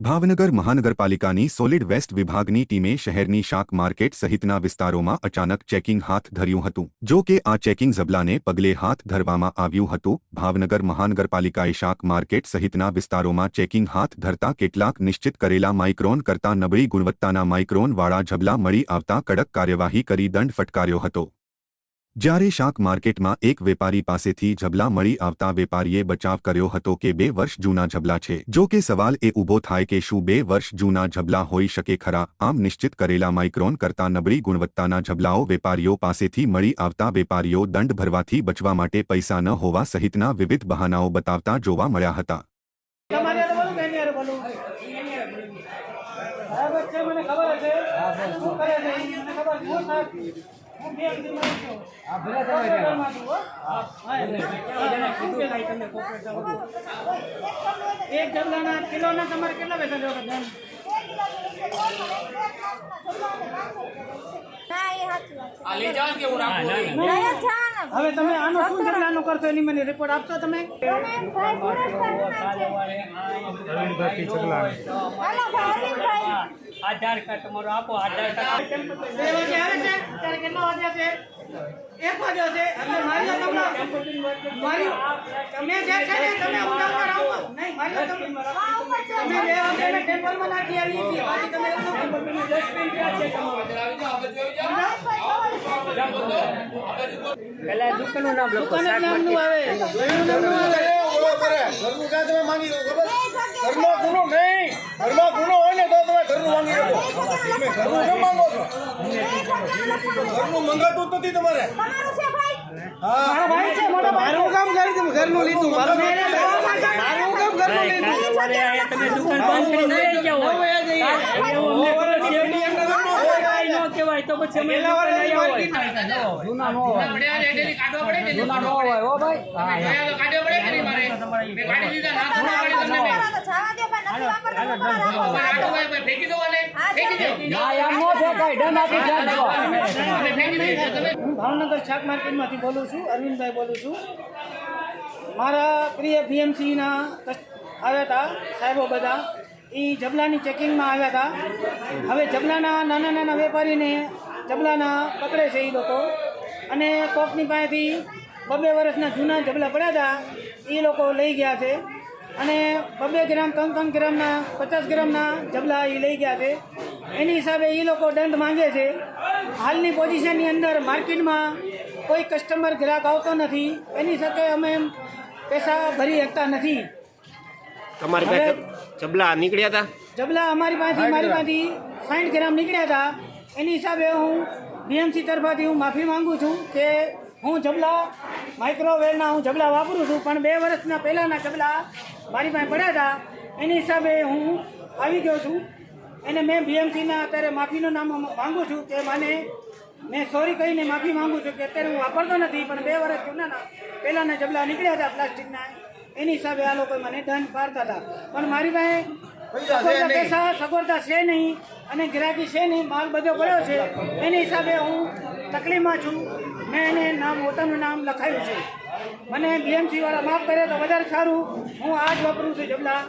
ભાવનગર મહાનગરપાલિકાની solid waste વિભાગની ટીમે શહેરની શાક માર્કેટ સહિતના વિસ્તારોમાં અચાનક ચેકિંગ હાથ ધર્યું હતું। જો કે આ ચેકિંગ ઝબલાને પગલે હાથ ધરવામાં આવ્યું હતું। ભાવનગર મહાનગરપાલિકાએ શાક માર્કેટ સહિતના વિસ્તારોમાં ચેકિંગ હાથ ધરતા કેટલાક નિશ્ચિત કરેલા માઇક્રોન કરતાં નબળી ગુણવત્તાના માઇક્રોનવાળા ઝબલા મળી આવતા કડક કાર્યવાહી કરી દંડ ફટકાર્યો હતો। જ્યારે શાક માર્કેટમાં એક વેપારી પાસેથી ઝબલા મળી આવતા વેપારીએ બચાવ કર્યો હતો કે 2 વર્ષ જૂના ઝબલા છે। જો કે સવાલ એ ઊભો થાય કે શું 2 વર્ષ જૂના ઝબલા હોઈ શકે ખરા? આમ નિશ્ચિત કરેલા માઇક્રોન કરતાં નબળી ગુણવત્તાના ઝબલાઓ વેપારીઓ પાસેથી મળી આવતા વેપારીઓ દંડ ભરવાથી બચવા માટે પૈસા ન હોવા સહિતના વિવિધ બહાનાઓ બતાવતા જોવા મળ્યા હતા। एक जबलाना किलो ना તમારે કેટલા પૈસા લેવા બેન? ના એ સાચી વાત છે। આ લઈ જાવ કે હું રાખું નહીં જાન હવે તમે આનો શું જબલાનો કરશો એની મને રિપોર્ટ આપશો તમે? ભાઈ પુરસ્કાર હાલો ભાઈ ભાઈ આધાર કાર્ડ તમારો આપો આધાર કાર્ડ 2 વાગે આવે છે ત્યારે કેટલા વાગ્યા છે? 1 વાગ્યો છે એટલે મારી તમને મારી તમે જે છે ને તમે ઉડાવતા રહો નહીં મારી તમે 2 વાગે મે ટેમ્પલમાં નાખી આવી છે બાકી તમે ડસ્ટબિન ક્યાં છે પહેલા દુકાનનું નામ લખો દુકાનનું નામનું આવે ઘરનું નામનું આવે ઘરનું ક્યાં તમે માંગી લો ખબર? ઘરનો ગુનો નહીં, ઘરનો ગુનો હોય ને તો તમે ઘરનું માંગી લો। તમે ઘરનું કેમ માંગો છો? ઘરનું મંગાતું જ નથી તમારે। તમારું છે ભાઈ હા મારા ભાઈ છે મોટા ભાઈ હું કામ કરી દઉં ઘરનું લીધું મારું કામ ઘરનું લીધું તમારે અહીંયા તમે દુકાન બંધ કરી નહીં ગયા હોય એવું અમને ન કહેવાય તો પછી અમે જૂના નો હોય જૂના નો હોય હો ભાઈ જવા દો ભાઈ નથી વાપરતા ના એમ નો છે કઈ દંડ આપી જાજો હું ભાવનગર શાક માર્કેટમાંથી બોલું છું અરવિંદભાઈ બોલું છું। મારા પ્રિય બીએમસીના આવ્યા હતા સાહેબો બધા એ જબલાની ચેકિંગમાં આવ્યા હતા। હવે જબલાના નાના નાના વેપારીને જબલાના પકડે છે એ લોકો અને કોકની પાસેથી 2 વર્ષના જૂના જબલા પડ્યા હતા એ લોકો લઈ ગયા છે અને 2 ગ્રામ 3 ગ્રામના 50 ગ્રામના જબલા એ લઈ ગયા છે। એની હિસાબે એ લોકો દંડ માંગે છે। હાલની પોઝિશનની અંદર માર્કેટમાં કોઈ કસ્ટમર ગ્રાહક આવતો નથી એની સાથે અમે પૈસા ભરી શકતા નથી। તમારી પાસે જબલા નીકળ્યા હતા? જબલા મારી પાસેથી 60 ગ્રામ નીકળ્યા હતા। એની હિસાબે હું બીએમસી તરફથી હું માફી માંગુ છું કે હું જબલા માઇક્રોવેવના હું જબલા વાપરું છું પણ 2 વર્ષના પહેલાંના જબલા મારી પાસે પડ્યા હતા એની હિસાબે હું આવી ગયો છું। એને મેં બીએમસીના અત્યારે માફીનું નામ માંગુ છું કે મેં સોરી કહીને માફી માંગુ છું કે અત્યારે હું વાપરતો નથી પણ 2 વર્ષ જૂનાના પહેલાંના જબલા નીકળ્યા હતા પ્લાસ્ટિકના એની હિસાબે આ લોકો મને દંડ પાડતા હતા પણ મારી પાસે પૈસા સગવડતા છે નહીં અને ગ્રાહકી છે નહીં માલ બધો પડ્યો છે એની હિસાબે હું તકલીફમાં છું। મેં એને પોતાનું નામ લખાયું છે। મને બીએમસીવાળા માફ કરે તો વધારે સારું। હું આ જ વાપરું છું જબલા।